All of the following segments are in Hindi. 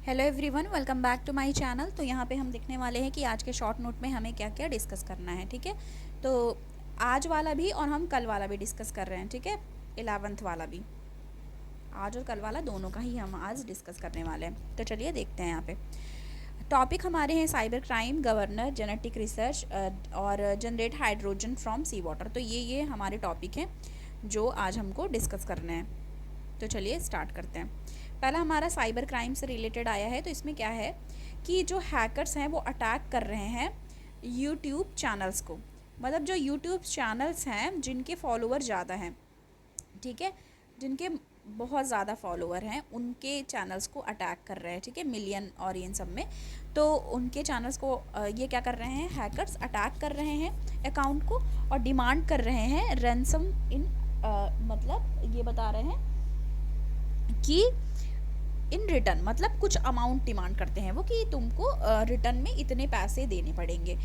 Hello everyone, welcome back to my channel. तो यहाँ पे हम देखने वाले हैं कि आज के शॉर्ट नोट में हमें क्या क्या डिस्कस करना है। ठीक है, तो आज वाला भी और हम कल वाला भी डिस्कस कर रहे हैं। ठीक है, 11th वाला भी, आज और कल वाला दोनों का ही हम आज डिस्कस करने वाले हैं। तो चलिए देखते हैं। यहाँ पे टॉपिक हमारे हैं cyber crime, governor, genetic research और generate hydrogen from sea water. तो ये हमारे टॉपिक हैं जो आज हमको डिस्कस करने हैं। तो चलिए स्टार्ट करते हैं। पहला हमारा साइबर क्राइम से रिलेटेड आया है। तो इसमें क्या है कि जो हैकर्स हैं वो अटैक कर रहे हैं यूट्यूब चैनल्स को। मतलब जो यूट्यूब चैनल्स हैं जिनके फॉलोअर ज़्यादा हैं, ठीक है, जिनके बहुत ज़्यादा फॉलोअर हैं, उनके चैनल्स को अटैक कर रहे हैं। ठीक है, मिलियन और इन सब में। तो उनके चैनल्स को ये क्या कर रहे हैं, हैकर्स अटैक कर रहे हैं अकाउंट को और डिमांड कर रहे हैं रैंसम इन मतलब ये बता रहे हैं कि इन रिटर्न, मतलब कुछ अमाउंट डिमांड करते हैं वो कि तुमको रिटर्न में इतने पैसे देने पड़ेंगे,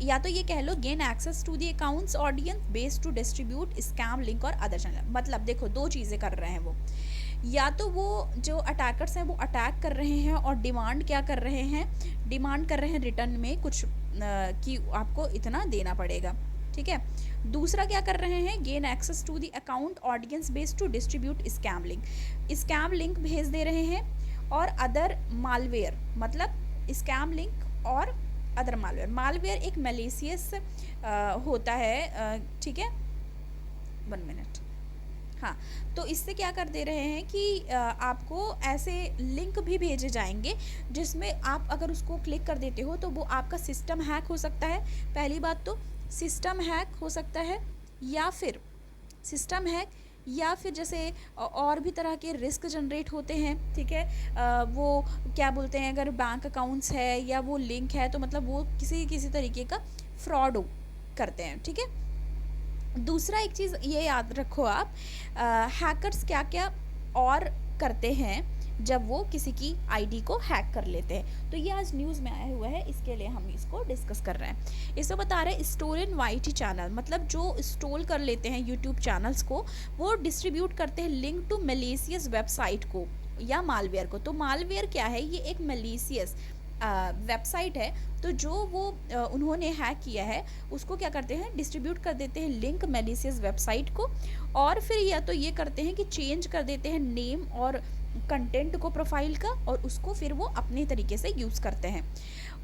या तो ये कह लो gain access to the accounts audience based to distribute scam link और अदर चैनल। मतलब देखो दो चीज़ें कर रहे हैं वो, या तो वो जो अटैकर्स हैं वो अटैक कर रहे हैं और डिमांड क्या कर रहे हैं, डिमांड कर रहे हैं रिटर्न में कुछ कि आपको इतना देना पड़ेगा। ठीक है, दूसरा क्या कर रहे हैं, gain access to the account audience based to distribute scam link भेज दे रहे हैं और अदर मालवेयर, मतलब स्कैम लिंक और अदर मालवेयर एक मैलिशियस होता है। ठीक है, 1 मिनट। हाँ, तो इससे क्या कर दे रहे हैं कि आपको ऐसे लिंक भी भेजे जाएंगे जिसमें आप अगर उसको क्लिक कर देते हो तो वो आपका सिस्टम हैक हो सकता है। पहली बात तो सिस्टम हैक हो सकता है, या फिर सिस्टम हैक, या फिर जैसे और भी तरह के रिस्क जनरेट होते हैं। ठीक है, वो क्या बोलते हैं, अगर बैंक अकाउंट्स है या वो लिंक है तो मतलब वो किसी तरीके का फ्रॉड करते हैं। ठीक है, दूसरा एक चीज़ ये याद रखो आप, हैकर्स क्या क्या और करते हैं जब वो किसी की आईडी को हैक कर लेते हैं। तो ये आज न्यूज़ में आया हुआ है, इसके लिए हम इसको डिस्कस कर रहे हैं। इसमें बता रहे हैं स्टोलन वाईटी चैनल, मतलब जो स्टोल कर लेते हैं यूट्यूब चैनल्स को, वो डिस्ट्रीब्यूट करते हैं लिंक टू मैलिशियस वेबसाइट को या मालवेयर को। तो मालवेयर क्या है, ये एक मैलिशियस वेबसाइट है। तो जो वो उन्होंने हैक किया है उसको क्या करते हैं, डिस्ट्रीब्यूट कर देते हैं लिंक मैलिशियस वेबसाइट को, और फिर या तो ये करते हैं कि चेंज कर देते हैं नेम और कंटेंट को प्रोफाइल का, और उसको फिर वो अपने तरीके से यूज़ करते हैं।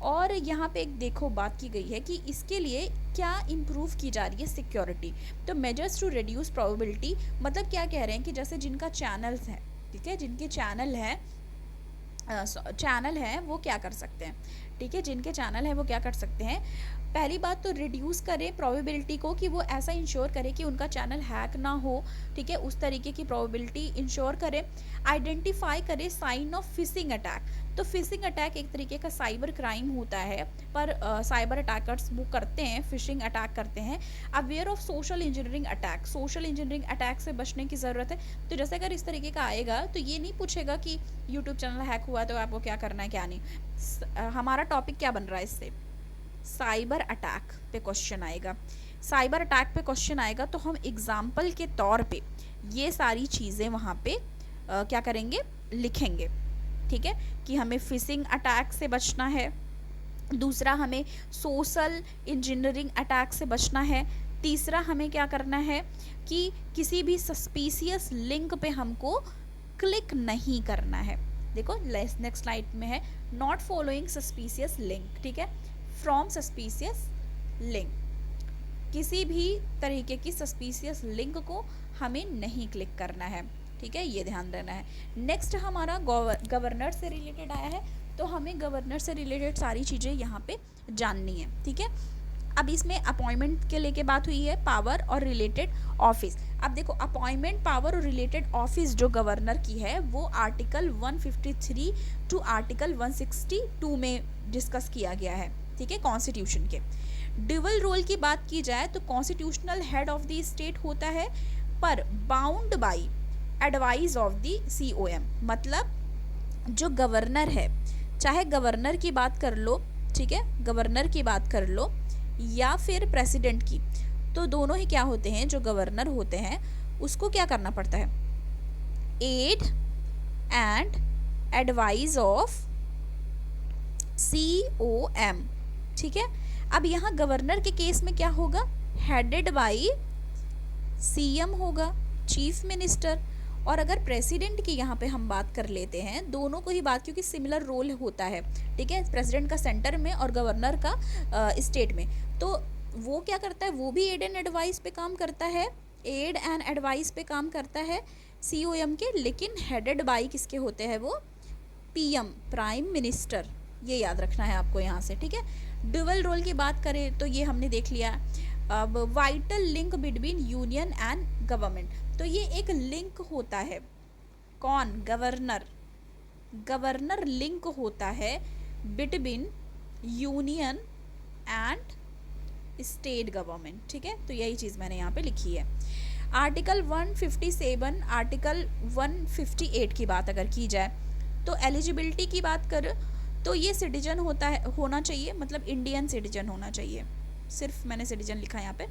और यहाँ पे एक देखो बात की गई है कि इसके लिए क्या इम्प्रूव की जा रही है, सिक्योरिटी। तो मेजर्स टू रिड्यूस प्रोबेबिलिटी, मतलब क्या कह रहे हैं कि जैसे जिनका चैनल्स हैं, ठीक है, जिनके चैनल है वो क्या कर सकते हैं। ठीक है, जिनके चैनल है वो क्या कर सकते हैं, पहली बात तो रिड्यूस करें प्रोबेबिलिटी को, कि वो ऐसा इंश्योर करे कि उनका चैनल हैक ना हो। ठीक है, उस तरीके की प्रोबेबिलिटी इंश्योर करें। आइडेंटिफाई करें साइन ऑफ फिशिंग अटैक। तो फिशिंग अटैक एक तरीके का साइबर क्राइम होता है, पर साइबर अटैकर्स वो करते हैं, फिशिंग अटैक करते हैं। Aware of social engineering attack, social engineering attack से बचने की ज़रूरत है। तो जैसे अगर इस तरीके का आएगा तो ये नहीं पूछेगा कि यूट्यूब चैनल हैक हुआ तो आपको क्या करना है क्या नहीं। हमारा टॉपिक क्या बन रहा है, इससे साइबर अटैक पे क्वेश्चन आएगा। साइबर अटैक पे क्वेश्चन आएगा तो हम एग्जाम्पल के तौर पे ये सारी चीज़ें वहाँ पे क्या करेंगे, लिखेंगे। ठीक है, कि हमें फिशिंग अटैक से बचना है, दूसरा हमें सोशल इंजीनियरिंग अटैक से बचना है, तीसरा हमें क्या करना है कि किसी भी सस्पिशियस लिंक पे हमको क्लिक नहीं करना है। देखो नेक्स्ट स्लाइड में है, नॉट फॉलोइंग सस्पिशियस लिंक। ठीक है, फ्रॉम सस्पिशियस लिंक, किसी भी तरीके की सस्पिशियस लिंक को हमें नहीं क्लिक करना है। ठीक है, ये ध्यान देना है। नेक्स्ट हमारा गवर्नर से रिलेटेड आया है, तो हमें गवर्नर से रिलेटेड सारी चीज़ें यहाँ पे जाननी है। ठीक है, अब इसमें अपॉइंटमेंट के लेके बात हुई है, पावर और रिलेटेड ऑफिस। अब देखो अपॉइंटमेंट, पावर और रिलेटेड ऑफिस जो गवर्नर की है वो आर्टिकल 153 टू आर्टिकल 162 में डिस्कस किया गया है। ठीक है, कॉन्स्टिट्यूशन के ड्यूअल रोल की बात की जाए तो constitutional head of the state होता है, पर bound by advice of the COM। मतलब जो गवर्नर है, चाहे गवर्नर की बात कर लो, ठीक है, गवर्नर की बात कर लो या फिर प्रेसिडेंट की, तो दोनों ही क्या होते हैं, जो गवर्नर होते हैं उसको क्या करना पड़ता है, aid and advice of COM, ठीक है। अब यहाँ गवर्नर के केस में क्या होगा, हेडेड बाई CM होगा, चीफ मिनिस्टर। और अगर प्रेसिडेंट की यहाँ पे हम बात कर लेते हैं, दोनों को ही बात, क्योंकि सिमिलर रोल होता है, ठीक है, प्रेसिडेंट का सेंटर में और गवर्नर का स्टेट में। तो वो क्या करता है, वो भी एड एंड एडवाइस पे काम करता है, एड एंड एडवाइस पे काम करता है COM के, लेकिन हेडेड बाई किसके होते हैं वो, PM, प्राइम मिनिस्टर। ये याद रखना है आपको यहाँ से, ठीक है। ड्यूअल रोल की बात करें तो ये हमने देख लिया। अब vital link between union and government, तो ये एक लिंक होता है, कौन, गवर्नर लिंक होता है between union and state government, ठीक है। तो यही चीज़ मैंने यहाँ पे लिखी है। आर्टिकल 157, आर्टिकल 158 की बात अगर की जाए तो एलिजिबिलिटी की बात कर तो ये सिटीजन होता है, होना चाहिए, मतलब इंडियन सिटीजन होना चाहिए, सिर्फ मैंने सिटीजन लिखा है यहाँ पे,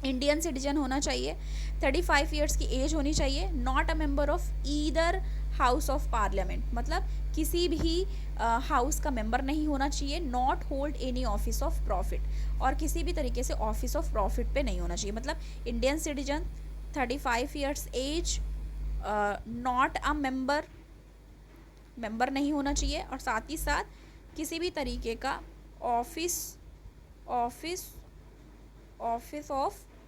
इंडियन सिटीजन होना चाहिए, 35 ईयर्स की एज होनी चाहिए, not a member of either house of parliament, मतलब किसी भी हाउस का मेंबर नहीं होना चाहिए, not hold any office of profit, और किसी भी तरीके से ऑफिस ऑफ प्रॉफिट पे नहीं होना चाहिए, मतलब Indian citizen, 35 years age, not a member नहीं होना चाहिए, और साथ ही साथ किसी भी तरीके का ऑफिस ऑफ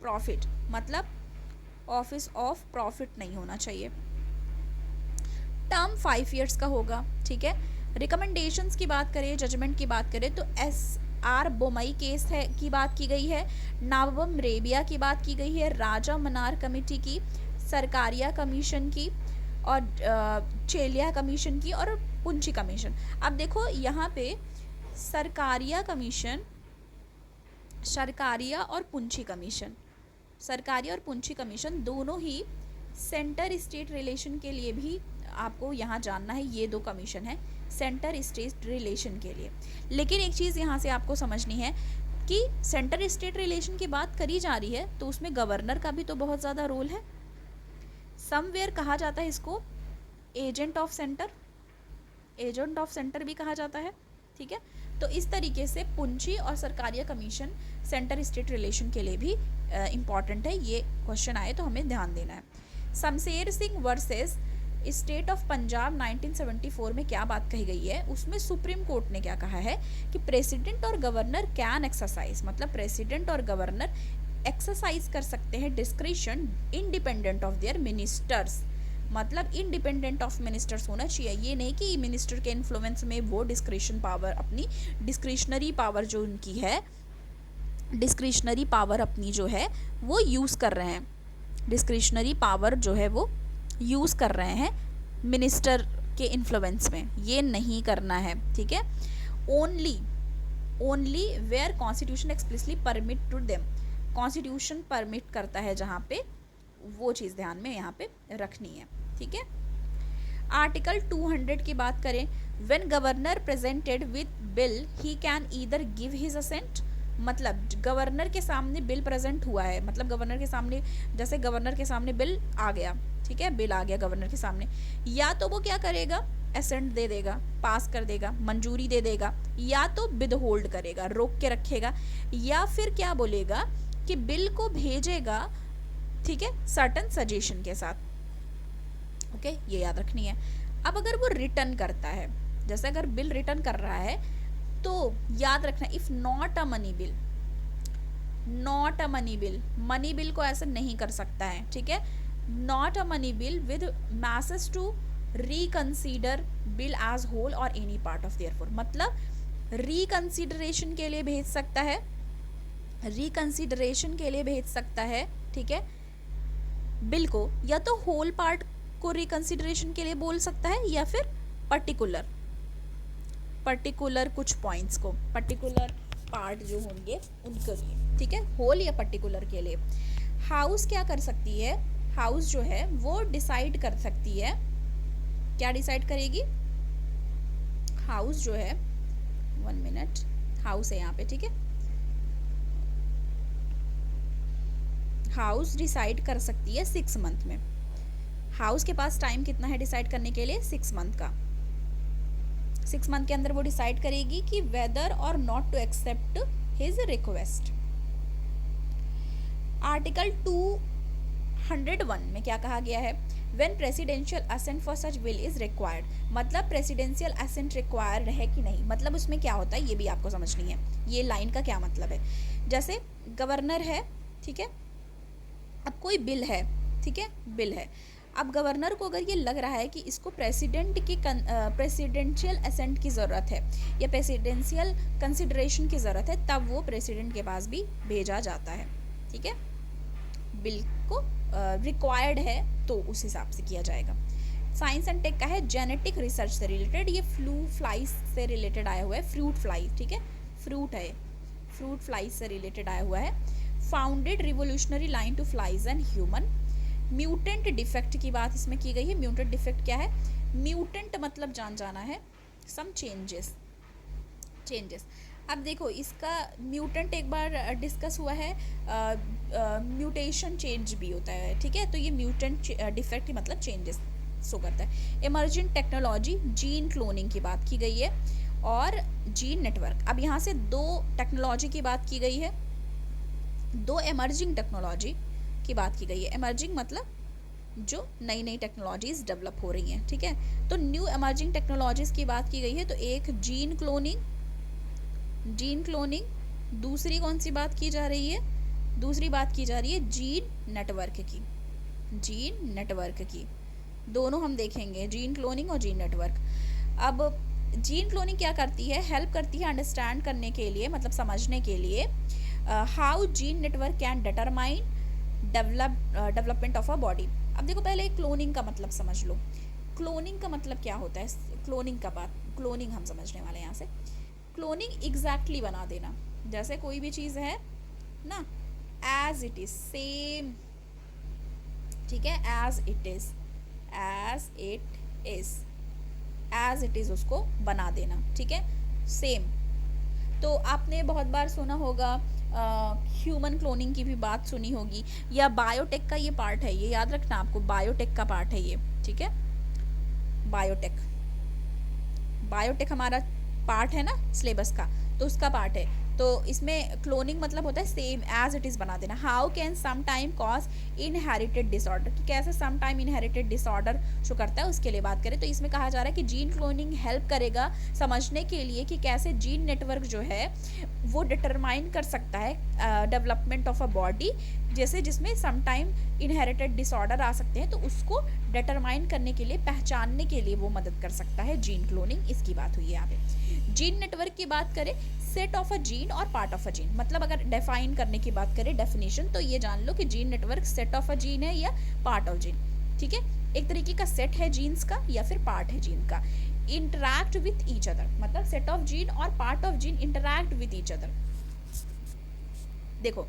प्रॉफिट, मतलब ऑफिस ऑफ प्रॉफिट नहीं होना चाहिए। टर्म 5 ईयर्स का होगा, ठीक है। रिकमेंडेशंस की बात करें, जजमेंट की बात करें तो SR बोमई केस है की बात की गई है, नावम रेबिया की बात की गई है, राजा मनार कमेटी की, सरकारिया कमीशन की, और चेलिया कमीशन की, और पुंची कमीशन। अब देखो यहाँ पे सरकारिया और पुंची कमीशन दोनों ही सेंटर स्टेट रिलेशन के लिए भी आपको यहाँ जानना है, ये दो कमीशन है सेंटर स्टेट रिलेशन के लिए। लेकिन एक चीज़ यहाँ से आपको समझनी है कि सेंटर स्टेट रिलेशन की बात करी जा रही है तो उसमें गवर्नर का भी तो बहुत ज़्यादा रोल है, समवेयर कहा जाता है इसको एजेंट ऑफ सेंटर भी कहा जाता है, ठीक है। तो इस तरीके से पुंची और Sarkaria commission centre state relation के लिए भी इम्पॉर्टेंट है, ये क्वेश्चन आए तो हमें ध्यान देना है। Shamsher Singh versus state of Punjab 1974 में क्या बात कही गई है, उसमें सुप्रीम कोर्ट ने क्या कहा है कि प्रेसिडेंट और गवर्नर कैन एक्सरसाइज, मतलब प्रेसिडेंट और गवर्नर एक्सरसाइज कर सकते हैं discretion independent of their ministers, मतलब इंडिपेंडेंट ऑफ मिनिस्टर्स होना चाहिए, ये नहीं कि मिनिस्टर के इन्फ्लुएंस में वो डिस्क्रिशन पावर, अपनी डिस्क्रिशनरी पावर जो उनकी है, डिस्क्रिशनरी पावर अपनी जो है वो यूज़ कर रहे हैं, डिस्क्रिशनरी पावर जो है वो यूज़ कर रहे हैं मिनिस्टर के इन्फ्लुएंस में, ये नहीं करना है, ठीक है। Only where constitution explicitly permit to them, constitution permit करता है जहाँ पे, वो चीज़ ध्यान में यहाँ पे रखनी है, ठीक है। आर्टिकल 200 की बात करें, when governor presented with bill he can either give his assent, मतलब गवर्नर के सामने बिल प्रेजेंट हुआ है, मतलब गवर्नर के सामने, जैसे गवर्नर के सामने बिल आ गया, ठीक है, बिल आ गया गवर्नर के सामने, या तो वो क्या करेगा, एसेंट दे देगा, पास कर देगा, मंजूरी दे देगा, या तो विद होल्ड करेगा, रोक के रखेगा, या फिर क्या बोलेगा कि बिल को भेजेगा, ठीक है, सर्टन सजेशन के साथ, ओके, ये याद रखनी है। अब अगर वो रिटर्न करता है, जैसे अगर बिल रिटर्न कर रहा है तो याद रखना, if not a money bill, money bill को ऐसे नहीं कर सकता है, ठीक है, not a money bill with message to reconsider bill as whole or any part of therefore, मतलब रिकंसीडरेशन के लिए भेज सकता है, ठीक है, बिल को, या तो होल पार्ट को रिकंसीडरेशन के लिए बोल सकता है, या फिर पर्टिकुलर कुछ पॉइंट्स को, पर्टिकुलर पार्ट जो होंगे उनके लिए, ठीक है, होल या पर्टिकुलर के लिए। हाउस क्या कर सकती है, हाउस जो है वो डिसाइड कर सकती है, क्या डिसाइड करेगी, हाउस जो है, 1 मिनट, हाउस है यहाँ पे, ठीक है, हाउस डिसाइड कर सकती है 6 मंथ में, हाउस के पास टाइम कितना है डिसाइड करने के लिए, 6 मंथ का, 6 मंथ के अंदर वो डिसाइड करेगी कि whether or not to accept his request. Article 201 में क्या कहा गया है, when presidential assent for such bill is required, मतलब प्रेसिडेंशियल असेंट रिक्वायर्ड है कि नहीं, मतलब उसमें क्या होता है ये भी आपको समझनी है, ये लाइन का क्या मतलब है। जैसे गवर्नर है, ठीक है, अब कोई बिल है, ठीक है, बिल है, अब गवर्नर को अगर ये लग रहा है कि इसको प्रेसिडेंट की प्रेसिडेंशियल असेंट की ज़रूरत है या प्रेसिडेंशियल कंसिडरेशन की ज़रूरत है, तब वो प्रेसिडेंट के पास भी भेजा जाता है, ठीक है, बिल को रिक्वायर्ड है तो उस हिसाब से किया जाएगा। साइंस एंड टेक का है जेनेटिक रिसर्च से रिलेटेड, ये फ्लू फ्लाई से रिलेटेड आया हुआ है, फ्रूट फ्लाई, ठीक है, फ्रूट है, फ्रूट फ्लाई से रिलेटेड आया हुआ है। Founded revolutionary line to flies and human. Mutant defect की बात इसमें की गई है। म्यूटेंट डिफेक्ट क्या है, म्यूटेंट मतलब जान जाना है, सम चेंजेस, चेंजेस। अब देखो इसका म्यूटेंट एक बार डिस्कस हुआ है, म्यूटेशन चेंज भी होता है, ठीक है, तो ये म्यूटेंट डिफेक्ट मतलब चेंजेस शो करता है। इमर्जिंग टेक्नोलॉजी, जीन क्लोनिंग की बात की गई है और जीन नेटवर्क। अब यहाँ से दो टेक्नोलॉजी की बात की गई है, दो एमर्जिंग टेक्नोलॉजी की बात की गई है। एमर्जिंग मतलब जो नई नई टेक्नोलॉजीज डेवलप हो रही हैं, ठीक है, तो न्यू एमर्जिंग टेक्नोलॉजीज की बात की गई है। तो एक जीन क्लोनिंग, जीन क्लोनिंग, दूसरी कौन सी बात की जा रही है, दूसरी बात की जा रही है जीन नेटवर्क की, जीन नेटवर्क की, दोनों हम देखेंगे, जीन क्लोनिंग और जीन नेटवर्क। अब जीन क्लोनिंग क्या करती है, हेल्प करती है अंडरस्टैंड करने के लिए, मतलब समझने के लिए, how gene network can determine development of a body. अब देखो पहले क्लोनिंग का मतलब समझ लो, क्लोनिंग का मतलब क्या होता है, क्लोनिंग का बात, क्लोनिंग हम समझने वाले हैं यहाँ से। क्लोनिंग एग्जैक्टली बना देना, जैसे कोई भी चीज़ है ना, एज इट इज, सेम, ठीक है, as it is, as it is, as it is उसको बना देना, ठीक है, सेम। तो आपने बहुत बार सुना होगा, ह्यूमन क्लोनिंग की भी बात सुनी होगी, या बायोटेक का ये पार्ट है, ये याद रखना आपको, बायोटेक का पार्ट है ये, ठीक है, बायोटेक, बायोटेक हमारा पार्ट है ना सिलेबस का, तो उसका पार्ट है। तो इसमें क्लोनिंग मतलब होता है सेम एज इट इज़ बना देना। How can some time cause inherited disorder, कि कैसे some time inherited disorder show करता है उसके लिए बात करें, तो इसमें कहा जा रहा है कि जीन क्लोनिंग हेल्प करेगा समझने के लिए कि कैसे जीन नेटवर्क जो है वो डिटरमाइन कर सकता है डेवलपमेंट ऑफ अ बॉडी, जैसे जिसमें सम टाइम इनहेरिटेड डिसऑर्डर आ सकते हैं, तो उसको डिटरमाइन करने के लिए, पहचानने के लिए वो मदद कर सकता है जीन क्लोनिंग, इसकी बात हुई है यहाँ पे। जीन नेटवर्क की बात करें, सेट ऑफ अ जीन और पार्ट ऑफ अ जीन, मतलब अगर डिफाइन करने की बात करें, डेफिनेशन, तो ये जान लो कि gene network set of a gene है या पार्ट ऑफ जीन, ठीक है, एक तरीके का सेट है जीन्स का या फिर पार्ट है जीन का। इंटरैक्ट विथ ईच अदर, मतलब सेट ऑफ जीन और part of gene interact with each other. देखो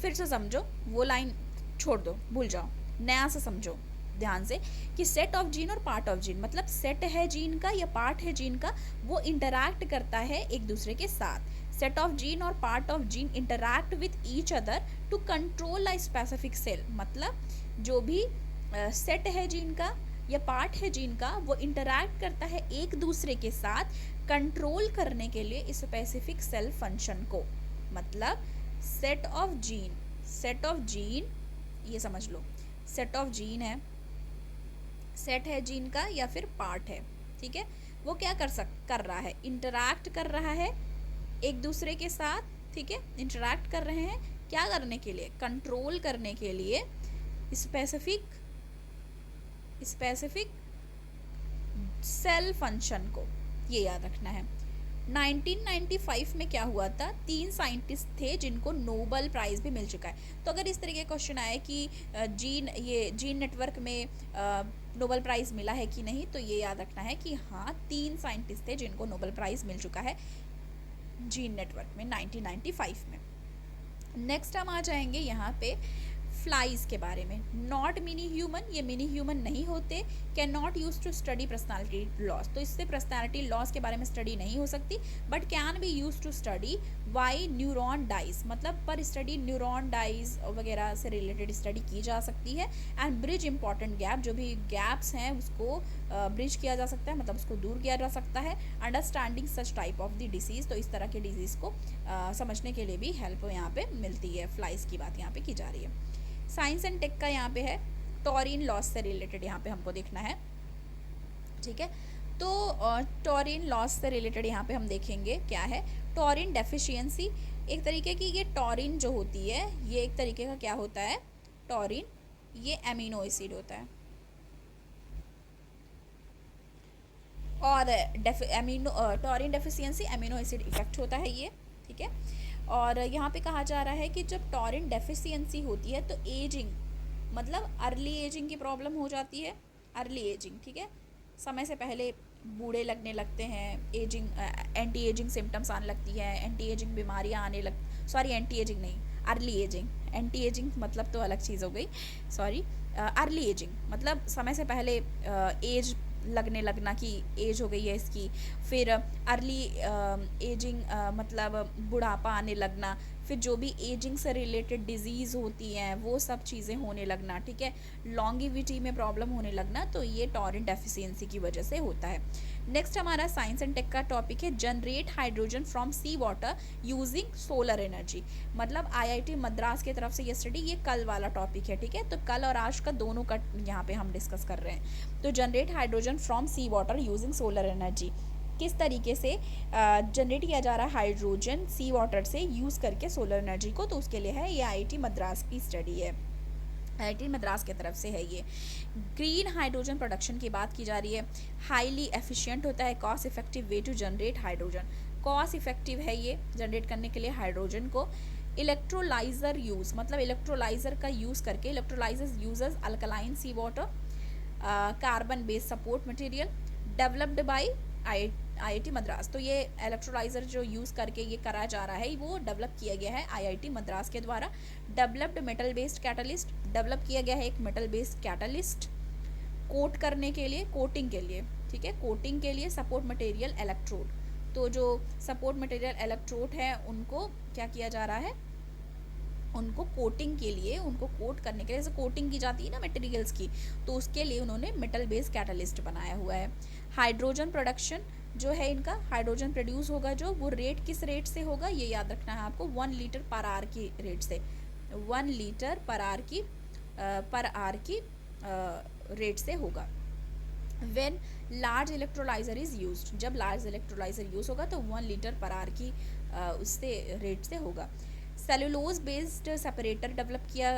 फिर से समझो, वो लाइन छोड़ दो, भूल जाओ, नया से समझो ध्यान से, कि सेट ऑफ जीन और पार्ट ऑफ जीन, मतलब सेट है जीन का या पार्ट है जीन का, वो इंटरैक्ट करता है एक दूसरे के साथ। सेट ऑफ जीन और part of gene interact with each other to control a specific cell, मतलब जो भी सेट है जीन का या पार्ट है जीन का, वो इंटरैक्ट करता है एक दूसरे के साथ कंट्रोल करने के लिए स्पेसिफिक सेल फंक्शन को। मतलब set of gene, set of gene, ये समझ लो, सेट ऑफ जीन है, सेट है जीन का या फिर पार्ट है, ठीक है, वो क्या कर रहा है, इंटरैक्ट कर रहा है एक दूसरे के साथ, ठीक है, इंटरैक्ट कर रहे हैं, क्या करने के लिए, कंट्रोल करने के लिए स्पेसिफिक सेल फंक्शन को, ये याद रखना है। 1995 में क्या हुआ था, 3 साइंटिस्ट थे जिनको नोबेल प्राइज़ भी मिल चुका है। तो अगर इस तरह के क्वेश्चन आए कि जीन नेटवर्क में नोबेल प्राइज़ मिला है कि नहीं, तो ये याद रखना है कि हाँ 3 साइंटिस्ट थे जिनको नोबेल प्राइज़ मिल चुका है जीन नेटवर्क में 1995 में। नेक्स्ट हम आ जाएंगे यहाँ पे फ्लाइज के बारे में। नॉट मिनी ह्यूमन, ये मिनी ह्यूमन नहीं होते, can not use to study personality loss, तो इससे पर्सनालिटी लॉस के बारे में स्टडी नहीं हो सकती, but can be use to study why neuron dies, मतलब पर स्टडी न्यूरॉन डाइज वगैरह से रिलेटेड स्टडी की जा सकती है। एंड ब्रिज इंपॉर्टेंट गैप, जो भी गैप्स हैं उसको ब्रिज किया जा सकता है, मतलब उसको दूर किया जा सकता है। Understanding such type of the disease, तो इस तरह के डिजीज़ को समझने के लिए भी हेल्प यहाँ पे मिलती है। फ्लाइज की बात यहाँ पे की जा रही है। साइंस एंड टेक का यहाँ पे है टॉरिन लॉस से रिलेटेड यहाँ पे हमको देखना है, ठीक है। तो टॉरिन लॉस से रिलेटेड यहाँ पे हम देखेंगे क्या है। टॉरिन डेफिशिएंसी, एक तरीके की ये टॉरिन जो होती है ये एक तरीके का क्या होता है, टॉरिन ये एमिनो एसिड होता है और taurine deficiency amino acid effect होता है ये, ठीक है। और यहाँ पे कहा जा रहा है कि जब टॉरिन डेफिशिएंसी होती है तो एजिंग, मतलब अर्ली एजिंग की प्रॉब्लम हो जाती है। अर्ली एजिंग, ठीक है, समय से पहले बूढ़े लगने लगते हैं, एजिंग एंटी एजिंग सिम्टम्स आने लगती है, एंटी एजिंग बीमारियाँ आने एंटी एजिंग नहीं, अर्ली एजिंग, एंटी एजिंग मतलब तो अलग चीज़ हो गई, सॉरी। अर्ली एजिंग मतलब समय से पहले एज लगने लगना कि एज हो गई है इसकी, फिर अर्ली एजिंग मतलब बुढ़ापा आने लगना, फिर जो भी एजिंग से रिलेटेड डिजीज़ होती हैं वो सब चीज़ें होने लगना, ठीक है। लॉन्गिविटी में प्रॉब्लम होने लगना, तो ये टॉरिन डेफिशिएंसी की वजह से होता है। नेक्स्ट हमारा साइंस एंड टेक का टॉपिक है generate hydrogen from sea water using solar energy, मतलब आईआईटी मद्रास की तरफ से ये स्टडी, ये कल वाला टॉपिक है, ठीक है। तो कल और आज का दोनों का यहाँ पे हम डिस्कस कर रहे हैं। तो generate hydrogen from sea water using solar energy, किस तरीके से जनरेट किया जा रहा है हाइड्रोजन सी वाटर से यूज़ करके सोलर एनर्जी को, तो उसके लिए है ये आईआईटी मद्रास की स्टडी है, आईआईटी मद्रास की तरफ से है ये। ग्रीन हाइड्रोजन प्रोडक्शन की बात की जा रही है, हाईली एफिशिएंट होता है, cost effective way to generate hydrogen, cost effective है ये जनरेट करने के लिए हाइड्रोजन को। इलेक्ट्रोलाइजर यूज़, मतलब इलेक्ट्रोलाइजर का यूज़ करके, electrolyser uses alkaline sea water, carbon based support material developed by IIT Madras. तो ये इलेक्ट्रोलाइजर जो यूज़ करके ये करा जा रहा है वो डेवलप किया गया है आईआईटी मद्रास के द्वारा। Developed metal based catalyst, develop किया गया है एक मेटल बेस्ड कैटलिस्ट कोट करने के लिए, कोटिंग के लिए, ठीक है, कोटिंग के लिए। सपोर्ट मटेरियल इलेक्ट्रोड, तो जो सपोर्ट मटेरियल इलेक्ट्रोड है उनको क्या किया जा रहा है, उनको कोटिंग के लिए, उनको कोट करने के लिए, जैसे कोटिंग की जाती है ना मटेरियल्स की, तो उसके लिए उन्होंने मेटल बेस्ड कैटलिस्ट बनाया हुआ है। हाइड्रोजन प्रोडक्शन जो है इनका, हाइड्रोजन प्रोड्यूस होगा जो, वो रेट किस रेट से होगा ये याद रखना है आपको, 1 लीटर पर आवर की रेट से, 1 लीटर पर आवर की रेट से होगा। When large electrolyser is used, जब लार्ज इलेक्ट्रोलाइजर यूज़ होगा तो 1 लीटर पर आवर की उससे रेट से होगा। सेलुलोज बेस्ड सेपरेटर डेवलप किया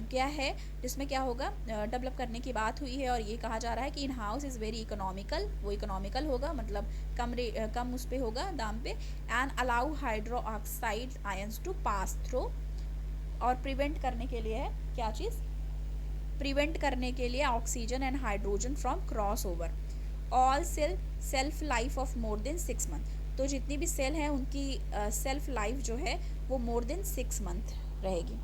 गया है, जिसमें क्या होगा, डेवलप करने की बात हुई है और ये कहा जा रहा है कि in house is very economical, वो इकोनॉमिकल होगा, मतलब कम उस पर होगा दाम पे। And allow hydro oxide ions to pass through, और प्रिवेंट करने के लिए है क्या चीज़, प्रिवेंट करने के लिए oxygen and hydrogen from cross over. All cell shelf life of more than 6 month, तो जितनी भी सेल हैं उनकी सेल्फ लाइफ जो है वो मोर देन 6 मंथ रहेगी।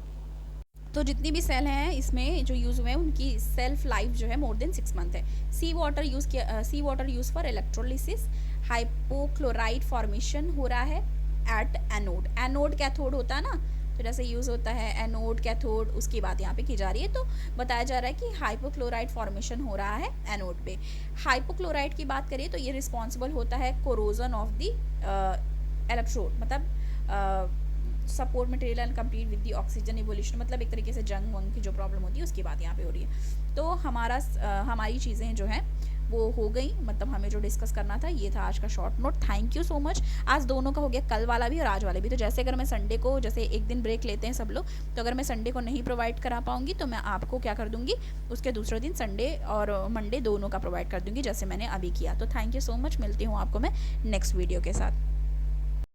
तो जितनी भी सेल हैं इसमें जो यूज़ हुए हैं उनकी सेल्फ लाइफ जो है मोर देन 6 मंथ है। Sea water use for electrolysis, hypochloride formation हो रहा है एट एनोड, एनोड कैथोड होता है ना, तो जैसे यूज़ होता है एनोड कैथोड, उसकी बात यहाँ पे की जा रही है। तो बताया जा रहा है कि हाइपोक्लोराइड फॉर्मेशन हो रहा है एनोड पे। हाइपोक्लोराइड की बात करिए तो ये रिस्पॉन्सिबल होता है कोरोजन ऑफ द इलेक्ट्रोड, मतलब support material and complete with the oxygen evolution, मतलब एक तरीके से जंग वंग की जो प्रॉब्लम होती है उसकी बात यहाँ पे हो रही है। तो हमारी चीज़ें जो हैं वो हो गई, मतलब हमें जो डिस्कस करना था ये था आज का short note. Thank you so much. आज दोनों का हो गया, कल वाला भी और आज वाला भी। तो जैसे अगर मैं संडे को, जैसे एक दिन ब्रेक लेते हैं सब लोग, तो अगर मैं संडे को नहीं प्रोवाइड करा पाऊँगी तो मैं आपको क्या कर दूँगी, उसके दूसरे दिन संडे और मंडे दोनों का प्रोवाइड कर दूँगी, जैसे मैंने अभी किया। तो थैंक यू सो मच, मिलती हूँ आपको मैं नेक्स्ट वीडियो के साथ।